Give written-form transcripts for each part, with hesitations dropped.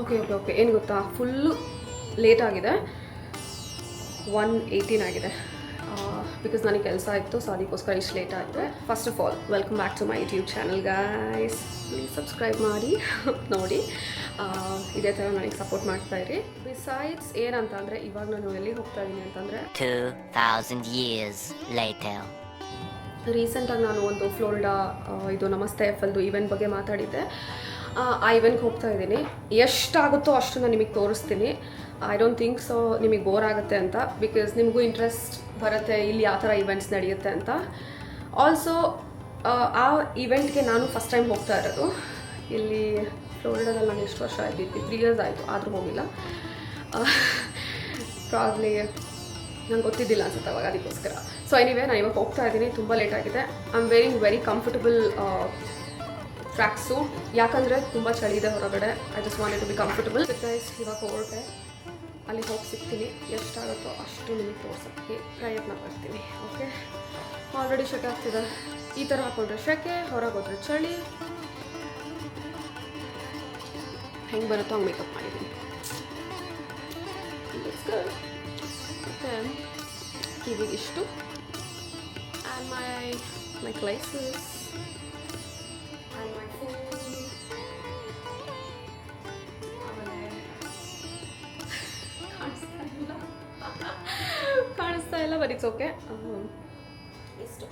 Okay ಏನು ಗೊತ್ತಾ, full late ಆಗಿದೆ. 1:18 ಆಗಿದೆ. ಬಿಕಾಸ್ ನನಗೆ ಕೆಲಸ ಇತ್ತು, ಸೊ ಅದಕ್ಕೋಸ್ಕರ ಇಷ್ಟು ಲೇಟ್ ಆಯಿತು. First of all welcome back to my YouTube channel guys. Please subscribe ಮಾಡಿ ನೋಡಿ, ಇದೇ ಥರ ನನಗೆ ಸಪೋರ್ಟ್ ಮಾಡ್ತಾಯಿರಿ. ಬಿಸೈಡ್ಸ್ ಏನಂತಂದರೆ, ಇವಾಗ ನಾನು ಎಲ್ಲಿಗೆ ಹೋಗ್ತಾ ಇದ್ದೀನಿ ಅಂತಂದರೆ 2000 years later. ರೀಸೆಂಟಾಗಿ ನಾನು ಒಂದು ಫ್ಲೋರಿಡಾ ಇದು ನಮಸ್ತೆ ಎಫಲ್ದು ಈವೆಂಟ್ ಬಗ್ಗೆ ಮಾತಾಡಿದ್ದೆ. ಆ ಇವೆಂಟ್ಗೆ ಹೋಗ್ತಾ ಇದ್ದೀನಿ. ಎಷ್ಟಾಗುತ್ತೋ ಅಷ್ಟು ನಾನು ನಿಮಗೆ ತೋರಿಸ್ತೀನಿ. ಐ ಡೋಂಟ್ ಥಿಂಕ್ ಸೊ ನಿಮಗೆ ಬೋರ್ ಆಗುತ್ತೆ ಅಂತ, ಬಿಕಾಸ್ ನಿಮಗೂ ಇಂಟ್ರೆಸ್ಟ್ ಬರುತ್ತೆ ಇಲ್ಲಿ ಯಾವ ಥರ ಇವೆಂಟ್ಸ್ ನಡೆಯುತ್ತೆ ಅಂತ. ಆಲ್ಸೋ ಆ ಇವೆಂಟ್ಗೆ ನಾನು ಫಸ್ಟ್ ಟೈಮ್ ಹೋಗ್ತಾ ಇರೋದು. ಇಲ್ಲಿ ಫ್ಲೋರಿಡಾದಲ್ಲಿ ನಾನು ಎಷ್ಟು ವರ್ಷ ಇದ್ದಿದ್ದು, 3 years ಆಯಿತು, ಆದರೂ ಹೋಗಿಲ್ಲ. ಪ್ರಾಬ್ಲಿ ನಂಗೆ ಗೊತ್ತಿದ್ದಿಲ್ಲ ಅನ್ಸುತ್ತೆ ಅವಾಗ, ಅದಕ್ಕೋಸ್ಕರ. ಸೊ ಎನಿವೇ ನಾನು ಇವಾಗ ಹೋಗ್ತಾ ಇದ್ದೀನಿ. ತುಂಬ ಲೇಟ್ ಆಗಿದೆ. I am wearing very comfortable tracksuit, ಯಾಕಂದರೆ ತುಂಬ ಚಳಿ ಇದೆ ಹೊರಗಡೆ. I just wanted to be comfortable. Guys ಇವಾಗ ಹೊರಟೆ, ಅಲ್ಲಿ ಹೋಗಿ ಸಿಗ್ತೀನಿ. ಎಷ್ಟಾಗುತ್ತೋ ಅಷ್ಟು ನಿಮಗೆ ತೋರ್ಸೋಕ್ಕೆ ಪ್ರಯತ್ನ ಪಡ್ತೀನಿ. ಓಕೆ, ಆಲ್ರೆಡಿ ಶೆಕೆ ಆಗ್ತಿದೆ. ಈ ಥರ ಹಾಕೊಂಡ್ರೆ ಶೆಕೆ, ಹೊರಗೆ ಹೋದ್ರೆ ಚಳಿ, ಹೆಂಗೆ ಬರುತ್ತೋ ಹಂಗೆ ಮೇಕಪ್ ಮಾಡಿದ್ದೀನಿ. ಮತ್ತು ಕಿವಿಗಿಷ್ಟು and my glasses and my phone. ಕಾಣಿಸ್ತಾ ಇಲ್ಲ ಬಟ್ ಇಟ್ಸ್ ಓಕೆ. ಇಷ್ಟು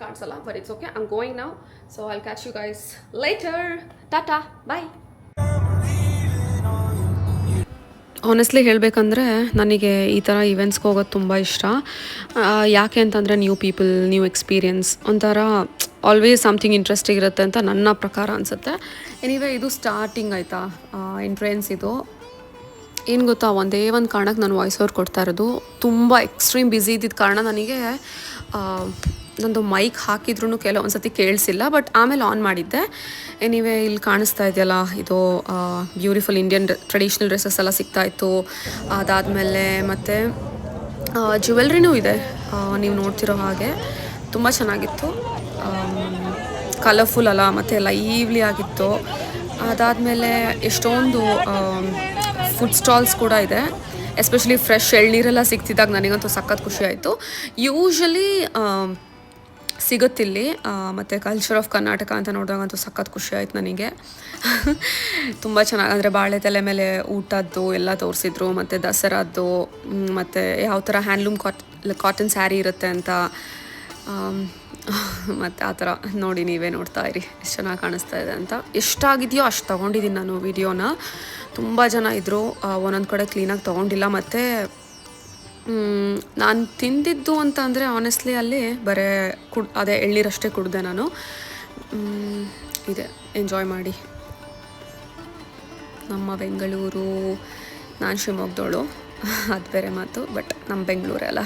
ಕಾಣಿಸಲ್ಲ but it's okay. I am going now, so I will catch you guys later. Tata, bye. Honestly ಹೇಳಬೇಕಂದ್ರೆ ನನಗೆ ಈ ಥರ ಇವೆಂಟ್ಸ್ಗೆ ಹೋಗೋದು ತುಂಬ ಇಷ್ಟ. ಯಾಕೆ ಅಂತಂದರೆ ನ್ಯೂ ಪೀಪಲ್, ನ್ಯೂ ಎಕ್ಸ್ಪೀರಿಯನ್ಸ್, ಒಂಥರ ಆಲ್ವೇಸ್ ಸಮಥಿಂಗ್ ಇಂಟ್ರೆಸ್ಟಿಂಗ್ ಇರುತ್ತೆ ಅಂತ ನನ್ನ ಪ್ರಕಾರ ಅನಿಸುತ್ತೆ. ಎನಿವೇ ಇದು ಸ್ಟಾರ್ಟಿಂಗ್ ಆಯಿತಾ, ಎಂಟ್ರೆನ್ಸ್ ಇದು. ಏನು ಗೊತ್ತಾ, ಒಂದೇ ಒಂದು ಕಾರಣಕ್ಕೆ ನಾನು ವಾಯ್ಸ್ ಓವರ್ ಕೊಡ್ತಾ ಇರೋದು. ತುಂಬ ಎಕ್ಸ್ಟ್ರೀಮ್ ಬ್ಯುಸಿ ಇದ್ದಿದ್ದ ಕಾರಣ ನನಗೆ ನಂದು ಮೈಕ್ ಹಾಕಿದ್ರೂ ಕೆಲವೊಂದು ಸತಿ ಕೇಳಿಸಿಲ್ಲ, ಬಟ್ ಆಮೇಲೆ ಆನ್ ಮಾಡಿದ್ದೆ. ಎನಿವೇ ಇಲ್ಲಿ ಕಾಣಿಸ್ತಾ ಇದೆಯಲ್ಲ, ಇದು ಬ್ಯೂಟಿಫುಲ್ ಇಂಡಿಯನ್ ಟ್ರೆಡಿಷ್ನಲ್ ಡ್ರೆಸ್ಸಸ್ ಎಲ್ಲ ಸಿಗ್ತಾಯಿತ್ತು. ಅದಾದಮೇಲೆ ಮತ್ತು ಜ್ಯುವೆಲ್ರಿನೂ ಇದೆ, ನೀವು ನೋಡ್ತಿರೋ ಹಾಗೆ. ತುಂಬ ಚೆನ್ನಾಗಿತ್ತು, ಕಲರ್ಫುಲ್ ಅಲ್ಲ, ಮತ್ತು ಲೈವ್ಲಿ ಆಗಿತ್ತು. ಅದಾದಮೇಲೆ ಎಷ್ಟೊಂದು ಫುಡ್ ಸ್ಟಾಲ್ಸ್ ಕೂಡ ಇದೆ. ಎಸ್ಪೆಷಲಿ ಫ್ರೆಶ್ ಎಳ್ನೀರೆಲ್ಲ ಸಿಗ್ತಿದ್ದಾಗ ನನಗಂತೂ ಸಖತ್ ಖುಷಿ ಆಯಿತು. ಯೂಶಲಿ ಸಿಗುತ್ತಿಲ್ಲಿ. ಮತ್ತು ಕಲ್ಚರ್ ಆಫ್ ಕರ್ನಾಟಕ ಅಂತ ನೋಡಿದಾಗಂತೂ ಸಖತ್ ಖುಷಿ ಆಯ್ತು ನನಗೆ. ತುಂಬ ಚೆನ್ನಾಗಿ, ಅಂದರೆ ಬಾಳೆ ತಲೆ ಮೇಲೆ ಊಟದ್ದು ಎಲ್ಲ ತೋರಿಸಿದ್ರು, ಮತ್ತು ದಸರಾದ್ದು, ಮತ್ತು ಯಾವ ಥರ ಹ್ಯಾಂಡ್ಲೂಮ್ ಕಾಟನ್ ಸ್ಯಾರಿ ಇರುತ್ತೆ ಅಂತ, ಮತ್ತು ಆ ಥರ ನೋಡಿ, ನೀವೇ ನೋಡ್ತಾ ಇರಿ ಎಷ್ಟು ಚೆನ್ನಾಗಿ ಕಾಣಿಸ್ತಾ ಇದೆ ಅಂತ. ಎಷ್ಟಾಗಿದೆಯೋ ಅಷ್ಟು ತೊಗೊಂಡಿದ್ದೀನಿ ನಾನು ವೀಡಿಯೋನ. ತುಂಬ ಜನ ಇದ್ದರು, ಒಂದೊಂದು ಕಡೆ ಕ್ಲೀನಾಗಿ ತೊಗೊಂಡಿಲ್ಲ. ಮತ್ತು ನಾನು ತಿಂದಿದ್ದು ಅಂತ ಅಂದರೆ ಆನೆಸ್ಟ್ಲಿ ಅಲ್ಲಿ ಬರೀ ಅದೇ ಎಳ್ನೀರಷ್ಟೇ ಕುಡಿದೆ ನಾನು. ಇದೆ, ಎಂಜಾಯ್ ಮಾಡಿ. ನಮ್ಮ ಬೆಂಗಳೂರು, ನಾನು ಶಿವಮೊಗ್ಗದವಳು, ಅದು ಬೇರೆ ಮಾತು, ಬಟ್ ನಮ್ಮ ಬೆಂಗಳೂರೇ ಅಲ್ಲ.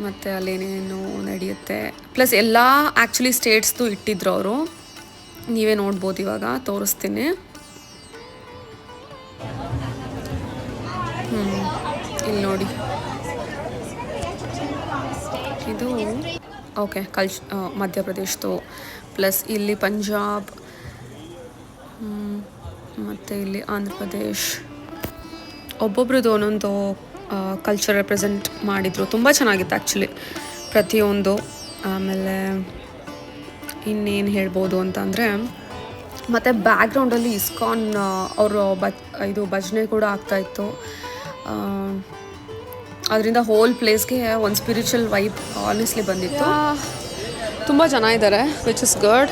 ಮತ್ತು ಅಲ್ಲೇನೇನು ನಡೆಯುತ್ತೆ, ಪ್ಲಸ್ ಎಲ್ಲ ಆ್ಯಕ್ಚುಲಿ ಸ್ಟೇಟ್ಸ್ದು ಇಟ್ಟಿದ್ರು ಅವರು. ನೀವೇ ನೋಡ್ಬೋದು, ಇವಾಗ ತೋರಿಸ್ತೀನಿ. ಇಲ್ಲಿ ನೋಡಿ, ಇದು ಓಕೆ ಮಧ್ಯಪ್ರದೇಶದ್ದು, ಪ್ಲಸ್ ಇಲ್ಲಿ ಪಂಜಾಬ್, ಮತ್ತು ಇಲ್ಲಿ ಆಂಧ್ರ ಪ್ರದೇಶ್. ಒಬ್ಬೊಬ್ರದ್ದು ಒಂದೊಂದು ಕಲ್ಚರ್ ರೆಪ್ರೆಸೆಂಟ್ ಮಾಡಿದರು. ತುಂಬ ಚೆನ್ನಾಗಿತ್ತು ಆ್ಯಕ್ಚುಲಿ ಪ್ರತಿಯೊಂದು. ಆಮೇಲೆ ಇನ್ನೇನು ಹೇಳ್ಬೋದು ಅಂತಂದರೆ, ಮತ್ತು ಬ್ಯಾಕ್ಗ್ರೌಂಡಲ್ಲಿ ಇಸ್ಕಾನ್ ಅವರು ಇದು ಭಜನೆ ಕೂಡ ಆಗ್ತಾಯಿತ್ತು. ಅದರಿಂದ ಹೋಲ್ ಪ್ಲೇಸ್ಗೆ ಒಂದು ಸ್ಪಿರಿಚುವಲ್ ವೈಬ್ ಆನೆಸ್ಟ್ಲಿ ಬಂದಿತ್ತು. ತುಂಬ ಜನ ಇದ್ದಾರೆ, ವಿಚ್ ಇಸ್ ಗುಡ್.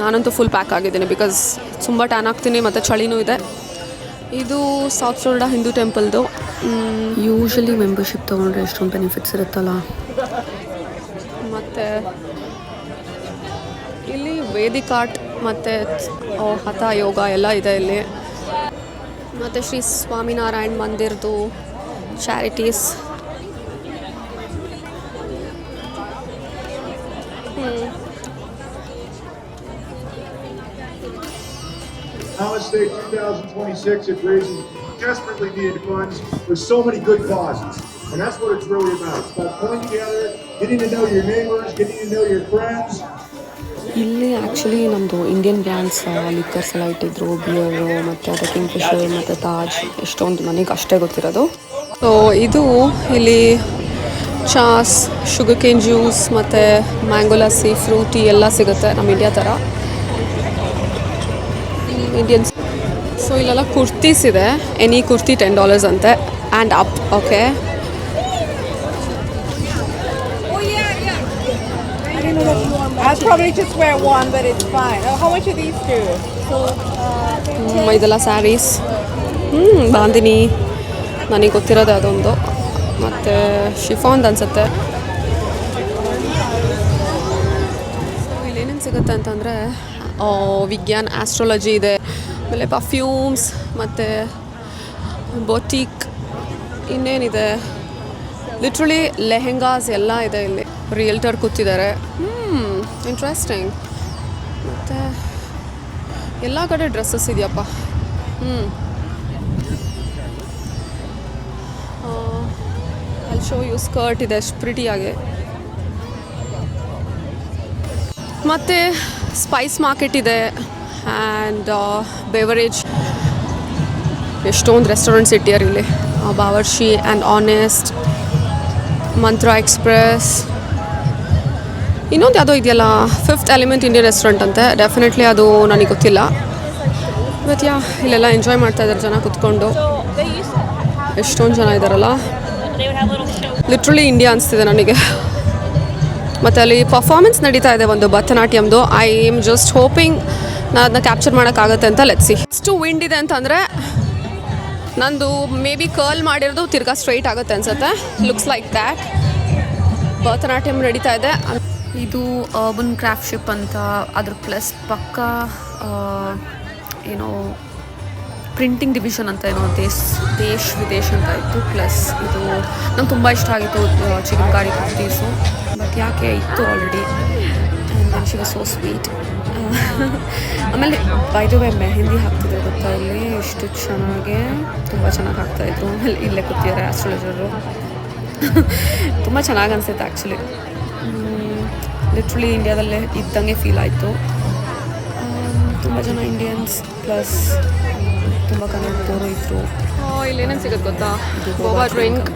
ನಾನಂತೂ ಫುಲ್ ಪ್ಯಾಕ್ ಆಗಿದ್ದೀನಿ, ಬಿಕಾಸ್ ತುಂಬ ಟ್ಯಾನ್ ಆಗ್ತೀನಿ, ಮತ್ತು ಚಳಿನೂ ಇದೆ. ಇದು ಸೌತ್ ಫ್ಲೋರಿಡಾ ಹಿಂದೂ ಟೆಂಪಲ್ದು. ಯೂಶಲಿ ಮೆಂಬರ್ಶಿಪ್ ತೊಗೊಂಡ್ರೆ ಎಷ್ಟೊಂದು ಬೆನಿಫಿಟ್ಸ್ ಇರುತ್ತಲ್ಲ. ಮತ್ತು ಇಲ್ಲಿ ವೇದಿಕ್ ಆರ್ಟ್ ಮತ್ತು ಹಠ ಯೋಗ ಎಲ್ಲ ಇದೆ ಇಲ್ಲಿ. ಮತ್ತು ಶ್ರೀ ಸ್ವಾಮಿನಾರಾಯಣ್ ಮಂದಿರದು charities. Namaste 2026, it raises desperately needed funds for so many good causes. And that's what it's really about. It's about pulling together, getting to know your neighbors, getting to know your friends, ಇಲ್ಲಿ actually ನಮ್ಮದು Indian brands lickers ಎಲ್ಲ ಇಟ್ಟಿದ್ರು, beer ಮತ್ತು ಅದು Kingfisher ಮತ್ತು ತಾಜ್, ಎಷ್ಟೊಂದು ನನಗೆ ಅಷ್ಟೇ ಗೊತ್ತಿರೋದು. ಸೊ ಇದು ಇಲ್ಲಿ ಚಾಸ್, ಶುಗರ್ ಕೇನ್ ಜ್ಯೂಸ್ ಮತ್ತು ಮ್ಯಾಂಗೋ ಲಸ್ಸಿ, ಫ್ರೂಟಿ ಎಲ್ಲ ಸಿಗುತ್ತೆ ನಮ್ಮ ಇಂಡಿಯಾ ಥರ. ಇಂಡಿಯನ್ಸ್. ಸೊ ಇಲ್ಲೆಲ್ಲ ಕುರ್ತೀಸ್ ಇದೆ, ಎನಿ ಕುರ್ತಿ $10 ಅಂತೆ and up. Okay, I'll probably just wear one, but it's fine. Oh, how much are these two? ಇದೆಲ್ಲ ಸ್ಯಾರೀಸ್. ಬಾಂದಿನಿ ನನಗೆ ಗೊತ್ತಿರೋದು ಅದೊಂದು, ಮತ್ತು ಶಿಫಾನ್ದು ಅನಿಸುತ್ತೆ. ಸೊ ಇಲ್ಲೇನೇನು ಸಿಗುತ್ತೆ ಅಂತಂದರೆ ವಿಜ್ಞಾನ್, ಆಸ್ಟ್ರಾಲಜಿ ಇದೆ, ಆಮೇಲೆ ಪರ್ಫ್ಯೂಮ್ಸ್ ಮತ್ತು ಬೊಟೀಕ್, ಇನ್ನೇನಿದೆ ಲಿಟ್ರಲಿ ಲೆಹೆಂಗಾಸ್ ಎಲ್ಲ ಇದೆ ಇಲ್ಲಿ. ರಿಯಲ್ಟರ್ ಕೂತಿದ್ದಾರೆ. ಇಂಟ್ರೆಸ್ಟಿಂಗ್. ಮತ್ತು ಎಲ್ಲ ಕಡೆ ಡ್ರೆಸ್ಸಸ್ ಇದೆಯಪ್ಪ. ಅಲ್ಲಿ ಶೋ ಯು ಸ್ಕರ್ಟ್ ಇದೆ ಎಷ್ಟು ಪ್ರಿಟಿಯಾಗಿ. ಮತ್ತು ಸ್ಪೈಸ್ ಮಾರ್ಕೆಟ್ ಇದೆ ಆ್ಯಂಡ್ ಬೆವರೇಜ್. ಎಷ್ಟೊಂದು ರೆಸ್ಟೋರೆಂಟ್ಸ್ ಇಟ್ಟಿದ್ದಾರೆ ಇಲ್ಲಿ. ಬಾವರ್ಶಿ ಆ್ಯಂಡ್ ಆನೆಸ್ಟ್, ಮಂತ್ರ ಎಕ್ಸ್ಪ್ರೆಸ್, ಇನ್ನೊಂದು ಯಾವುದೋ ಇದೆಯಲ್ಲ, ಫಿಫ್ತ್ ಎಲಿಮೆಂಟ್ ಇಂಡಿಯನ್ ರೆಸ್ಟೋರೆಂಟ್ ಅಂತೆ. ಡೆಫಿನೆಟ್ಲಿ ಅದು ನನಗೆ ಗೊತ್ತಿಲ್ಲ. ಬಟ್ ಇಲ್ಲೆಲ್ಲ ಎಂಜಾಯ್ ಮಾಡ್ತಾ ಇದ್ದಾರೆ ಜನ ಕುತ್ಕೊಂಡು. ಎಷ್ಟೊಂದು ಜನ ಇದ್ದಾರಲ್ಲ, ಲಿಟ್ರಲಿ ಇಂಡಿಯಾ ಅನಿಸ್ತಿದೆ ನನಗೆ. ಮತ್ತು ಅಲ್ಲಿ ಪರ್ಫಾರ್ಮೆನ್ಸ್ ನಡೀತಾ ಇದೆ ಒಂದು ಭರತನಾಟ್ಯಮ್ದು. ಐ ಆಮ್ ಜಸ್ಟ್ ಹೋಪಿಂಗ್ ನಾನು ಅದನ್ನ ಕ್ಯಾಪ್ಚರ್ ಮಾಡೋಕ್ಕಾಗತ್ತೆ ಅಂತ. Let's see. ಎಷ್ಟು ವಿಂಡ್ ಇದೆ ಅಂತಂದರೆ ನಂದು ಮೇ ಬಿ ಕರ್ಲ್ ಮಾಡಿರೋದು ತಿರ್ಗಾ ಸ್ಟ್ರೈಟ್ ಆಗುತ್ತೆ ಅನ್ಸುತ್ತೆ. Looks like that. ಭರತನಾಟ್ಯಮ್ ನಡೀತಾ ಇದೆ. ಇದು ಅರ್ಬನ್ ಕ್ರಾಫ್ಟ್ಶಿಪ್ ಅಂತ, ಅದ್ರ ಪ್ಲಸ್ ಪಕ್ಕ ಏನೋ ಪ್ರಿಂಟಿಂಗ್ ಡಿವಿಷನ್ ಅಂತ ಏನೋ ದೇಶ್ ವಿದೇಶ್ ಅಂತ ಇತ್ತು. ಪ್ಲಸ್ ಇದು ನಂಗೆ ತುಂಬ ಇಷ್ಟ ಆಗಿತ್ತು, ಚಿಕನ್ಕಾರಿ ಕುರ್ತೀಸು. ಬಟ್ ಯಾಕೆ ಇತ್ತು already. And she was so sweet. ಆಮೇಲೆ ಬೈ ದ ವೇ ಮೆಹಂದಿ ಹಾಕ್ತಿದ್ರು ಗೊತ್ತಾ ಇಲ್ಲಿ, ಎಷ್ಟು ಚೆನ್ನಾಗಿ, ತುಂಬ ಚೆನ್ನಾಗಿ ಹಾಕ್ತಾಯಿದ್ರು. ಆಮೇಲೆ ಇಲ್ಲೇ ಕೂತಿದ್ದಾರೆ ಆಸ್ಟ್ರಾಲಜರು. ತುಂಬ ಚೆನ್ನಾಗಿ ಅನಿಸುತ್ತೆ ಆ್ಯಕ್ಚುಲಿ. ಲಿಟ್ರಲಿ ಇಂಡಿಯಾದಲ್ಲೇ ಇದ್ದಂಗೆ ಫೀಲ್ ಆಯಿತು. ತುಂಬ ಜನ ಇಂಡಿಯನ್ಸ್ ಪ್ಲಸ್ ತುಂಬ ಕನ್ನಡದವರು ಇದ್ದರು. ಇಲ್ಲೇನೇನು ಸಿಗುತ್ತೆ ಗೊತ್ತಾ, ಗೋವಾ ಡ್ರಿಂಕ್,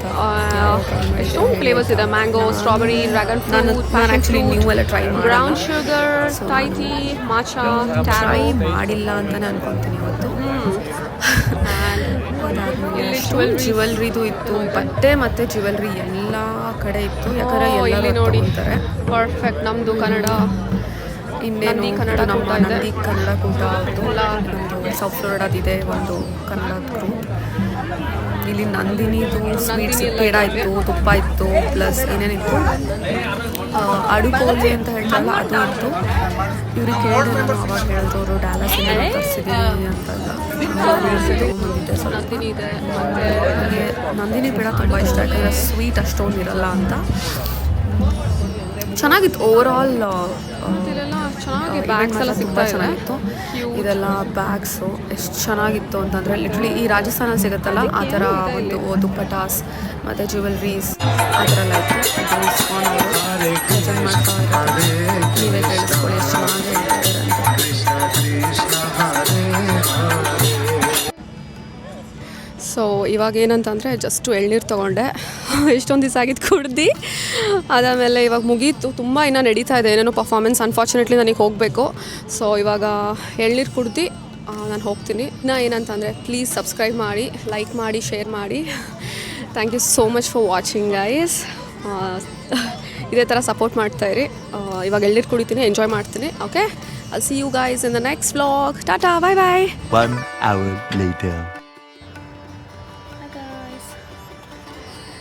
ಎಷ್ಟೊಂದು ಫ್ಲೇವರ್ಸ್ ಇದೆ. ಮ್ಯಾಂಗೋ, ಸ್ಟ್ರಾಬೆರಿ, ಡ್ರ್ಯಾಗನ್ ಫ್ರೂಟ್, ನಾನು ಆ್ಯಕ್ಚುಲಿ ನೀವು ಎಲ್ಲ ಟ್ರೈ ಮಾಡಿ, brown sugar, Thai tea, matcha, try ಮಾಡಿಲ್ಲ ಅಂತಲೇ ಅನ್ಕೊತೀನಿ ಇವತ್ತು. ಜ್ಯುವೆಲ್ರಿದು ಇತ್ತು, ಬಟ್ಟೆ ಮತ್ತು ಜ್ಯುವೆಲ್ರಿ ಎಲ್ಲ ಕಡೆ ಇತ್ತು. ಯಾಕಂದರೆ ಎಲ್ಲ ನೋಡಿ ಪರ್ಫೆಕ್ಟ್. ನಮ್ಮದು ಕನ್ನಡ, ಇನ್ನೇನು ಕನ್ನಡ ನಮ್ಮ ನಂದಿ ಕನ್ನಡ ಕೂಟ ಎಲ್ಲ. ನಮ್ಮದು ಸೌತ್ ಫ್ಲೋರಿಡಾದಿದೆ ಒಂದು ಕನ್ನಡ ಗ್ರೂಪ್. ಇಲ್ಲಿ ನಂದಿನಿದು ಸ್ವೀಟ್ಸ್ ಪೇಡ ಇತ್ತು, ತುಪ್ಪ ಇತ್ತು, ಪ್ಲಸ್ ಏನೇನಿತ್ತು ಅಡುಕೋಲಿ ಅಂತ ಹೇಳ್ತಾರಲ್ಲ ಅದು ಇತ್ತು. ಇವ್ರಿಗೆ ಕೇಳಿದೆ ನಾನು, ಅವಾಗ ಹೇಳಿದವರು ಡ್ಯಾಲಸಿಂದ ತರಿಸಿದ್ದೀನಿ ಅಂತಲ್ಲ. ನಂದಿನಿ ಇದೆ. ಮತ್ತು ನನಗೆ ನಂದಿನಿ ಪೇಡ ತುಂಬ ಇಷ್ಟ, ಯಾಕಂದರೆ ಸ್ವೀಟ್ ಅಷ್ಟೊಂದು ಇರಲ್ಲ ಅಂತ. ಚೆನ್ನಾಗಿತ್ತು ಓವರ್ ಆಲ್. ಇದೆಲ್ಲ ಚೆನ್ನಾಗಿ ಬ್ಯಾಗ್ಸ್ ಎಲ್ಲ ತುಂಬ ಚೆನ್ನಾಗಿತ್ತು. ಇದೆಲ್ಲ ಬ್ಯಾಗ್ಸು ಎಷ್ಟು ಚೆನ್ನಾಗಿತ್ತು ಅಂತಂದರೆ ಲಿಟ್ರಲಿ ಈ ರಾಜಸ್ಥಾನಲ್ಲಿ ಸಿಗುತ್ತಲ್ಲ ಆ ಥರ ಒಂದು ದುಪ್ಪಟಾಸ್ ಮತ್ತು ಜ್ಯುವೆಲ್ರೀಸ್ ಆ ಥರ ಎಲ್ಲ ಇತ್ತು. ಇದು ಇಸ್ಕೊಂಡು ಎಂಜಾಯ್ ಮಾಡ್ತಾ ಇದ್ದಾರೆ. ನೀವೇ ಕೇಳಿಸ್ಕೊಳ್ಳಿ ಎಷ್ಟು ಚೆನ್ನಾಗಿ ಹೇಳ್ತಾ ಇದ್ದಾರೆ. ಸೊ ಇವಾಗ ಏನಂತಂದರೆ ಜಸ್ಟು ಎಳ್ನೀರು ತೊಗೊಂಡೆ. ಇಷ್ಟೊಂದು ದಿವಸ ಆಗಿದ್ದು ಕುಡ್ದು. ಅದಾದಮೇಲೆ ಇವಾಗ ಮುಗೀತು. ತುಂಬ ಇನ್ನೂ ನಡೀತಾ ಇದೆ ಏನೇನೋ ಪರ್ಫಾರ್ಮೆನ್ಸ್. ಅನ್ಫಾರ್ಚುನೇಟ್ಲಿ ನನಗೆ ಹೋಗಬೇಕು. ಸೊ ಇವಾಗ ಎಳ್ನೀರು ಕುಡ್ದು ನಾನು ಹೋಗ್ತೀನಿ. ಇನ್ನೂ ಏನಂತಂದರೆ ಪ್ಲೀಸ್ ಸಬ್ಸ್ಕ್ರೈಬ್ ಮಾಡಿ, ಲೈಕ್ ಮಾಡಿ, ಶೇರ್ ಮಾಡಿ. Thank you so much for watching guys. ಇದೇ ಥರ ಸಪೋರ್ಟ್ ಮಾಡ್ತಾಯಿರಿ. ಇವಾಗ ಎಳ್ನೀರು ಕುಡಿತೀನಿ, ಎಂಜಾಯ್ ಮಾಡ್ತೀನಿ. Okay, I'll see you guys in the next vlog. Tata, bye bye. 1 hour later.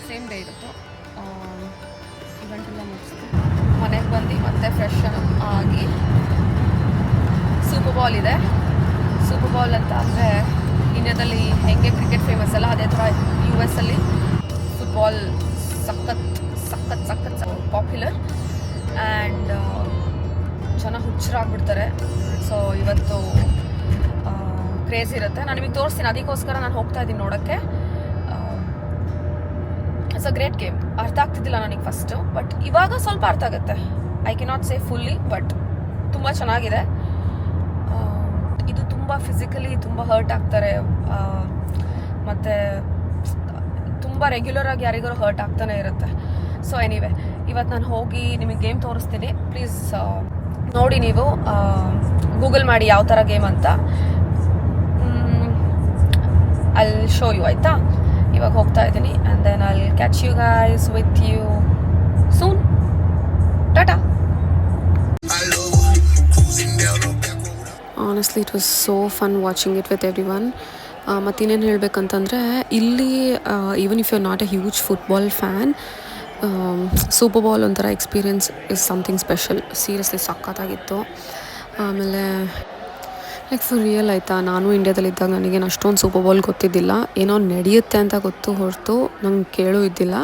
Same day ಇರುತ್ತೆ. ಇವೆಂಟೆಲ್ಲ ಮುಗಿಸ್ತು ಮನೆಗೆ ಬಂದು ಮತ್ತೆ ಫ್ರೆಶ್ ಆಗಿ ಸೂಪರ್ ಬಾಲ್ ಇದೆ. ಸೂಪರ್ ಬಾಲ್ ಅಂತ ಅಂದರೆ ಇಂಡಿಯಾದಲ್ಲಿ ಹೆಂಗೆ ಕ್ರಿಕೆಟ್ ಫೇಮಸ್ ಅಲ್ಲ, ಅದೇ ಥರ US ಅಲ್ಲಿ ಫುಟ್ಬಾಲ್ ಸಖತ್ ಸಖತ್ ಸಖತ್ ಪಾಪ್ಯುಲರ್ ಆ್ಯಂಡ್ ಜನ ಹುಚ್ಚರಾಗ್ಬಿಡ್ತಾರೆ. ಸೊ ಇವತ್ತು ಕ್ರೇಜ್ ಇರುತ್ತೆ. ನಾನು ನಿಮಗೆ ತೋರಿಸ್ತೀನಿ, ಅದಕ್ಕೋಸ್ಕರ ನಾನು ಹೋಗ್ತಾ ಇದ್ದೀನಿ ನೋಡೋಕ್ಕೆ. It's a great game. ಅರ್ಥ ಆಗ್ತಿದ್ದಿಲ್ಲ ನನಗೆ ಫಸ್ಟು, ಬಟ್ ಇವಾಗ ಸ್ವಲ್ಪ ಅರ್ಥ ಆಗುತ್ತೆ. I cannot say fully, but ತುಂಬ ಚೆನ್ನಾಗಿದೆ. ಇದು ತುಂಬ ಫಿಸಿಕಲಿ ತುಂಬ ಹರ್ಟ್ ಆಗ್ತಾರೆ, ಮತ್ತು ತುಂಬ ರೆಗ್ಯುಲರಾಗಿ ಯಾರಿಗಾರು ಹರ್ಟ್ ಆಗ್ತಾನೆ ಇರುತ್ತೆ. ಸೊ ಎನಿವೆ, ಇವತ್ತು ನಾನು ಹೋಗಿ ನಿಮಗೆ ಗೇಮ್ ತೋರಿಸ್ತೀನಿ. ಪ್ಲೀಸ್ ನೋಡಿ, ನೀವು ಗೂಗಲ್ ಮಾಡಿ ಯಾವ ಥರ ಗೇಮ್ ಅಂತ. I'll show you, ಆಯಿತಾ? ಇವಾಗ ಹೋಗ್ತಾ ಇದ್ದೀನಿ, and then I'll catch you guys with you soon. Tata. Honestly, it was so fun watching it with everyone. ಮತ್ತಿನ್ನೇನು ಹೇಳಬೇಕಂತಂದರೆ, ಇಲ್ಲಿ even if you are not a huge football fan, Super Bowl ಒಂಥರ experience is something special. Seriously ಸಖತ್ತಾಗಿತ್ತು. ಆಮೇಲೆ like for real ಆಯಿತಾ, ನಾನು ಇಂಡಿಯಾದಲ್ಲಿದ್ದಾಗ ನನಗೇನು ಅಷ್ಟೊಂದು ಸೂಪರ್ ಬಾಲ್ ಗೊತ್ತಿದ್ದಿಲ್ಲ. ಏನೋ ನಡೆಯುತ್ತೆ ಅಂತ ಗೊತ್ತು ಹೊರತು ನಂಗೆ ಕೇಳೂ ಇದ್ದಿಲ್ಲ.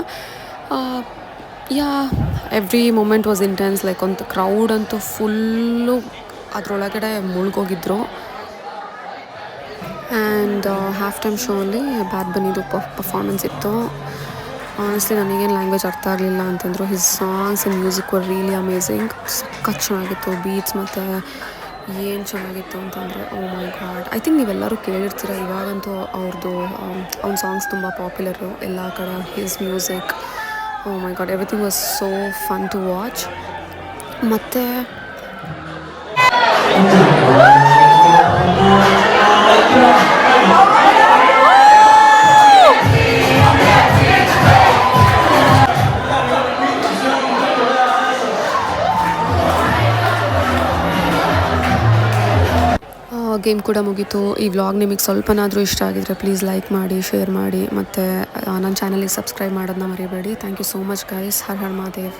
Every moment was intense. Like ಒಂದು ಕ್ರೌಡ್ ಅಂತೂ ಫುಲ್ಲು ಅದರೊಳಗಡೆ ಮುಳುಗೋಗಿದ್ರು. ಆ್ಯಂಡ್ ಹಾಫ್ ಟೈಮ್ ಶೋ ಅಲ್ಲಿ ಬ್ಯಾಡ್ ಬನ್ನಿದು ಪರ್ಫಾರ್ಮೆನ್ಸ್ ಇತ್ತು. ಆನೆಸ್ಟ್ಲಿ ನನಗೇನು ಲ್ಯಾಂಗ್ವೇಜ್ ಅರ್ಥ ಆಗಲಿಲ್ಲ ಅಂತಂದರು. His songs and music were really amazing. ಸಖತ್ ಚೆನ್ನಾಗಿತ್ತು, ಬೀಟ್ಸ್ ಮತ್ತು ಏನು ಚೆನ್ನಾಗಿತ್ತು ಅಂತಂದರೆ, oh my god. I think ನೀವೆಲ್ಲರೂ ಕೇಳಿರ್ತೀರ ಇವಾಗಂತೂ ಅವ್ರದ್ದು. ಅವ್ನ ಸಾಂಗ್ಸ್ ತುಂಬ ಪಾಪ್ಯುಲರು ಎಲ್ಲ ಕಡೆ. His music, oh my god, everything was so fun to watch. ಮತ್ತು ಗೇಮ್ ಕೂಡ ಮುಗೀತು. ಈ ವ್ಲಾಗ್ ನಿಮಗೆ ಸ್ವಲ್ಪನಾದರೂ ಇಷ್ಟ ಆಗಿದ್ರೆ ಪ್ಲೀಸ್ ಲೈಕ್ ಮಾಡಿ, ಶೇರ್ ಮಾಡಿ, ಮತ್ತು ನನ್ನ ಚಾನಲಿಗೆ ಸಬ್ಸ್ಕ್ರೈಬ್ ಮಾಡೋದನ್ನ ಮರಿಬೇಡಿ. Thank you so much guys. Har Har Mahadev.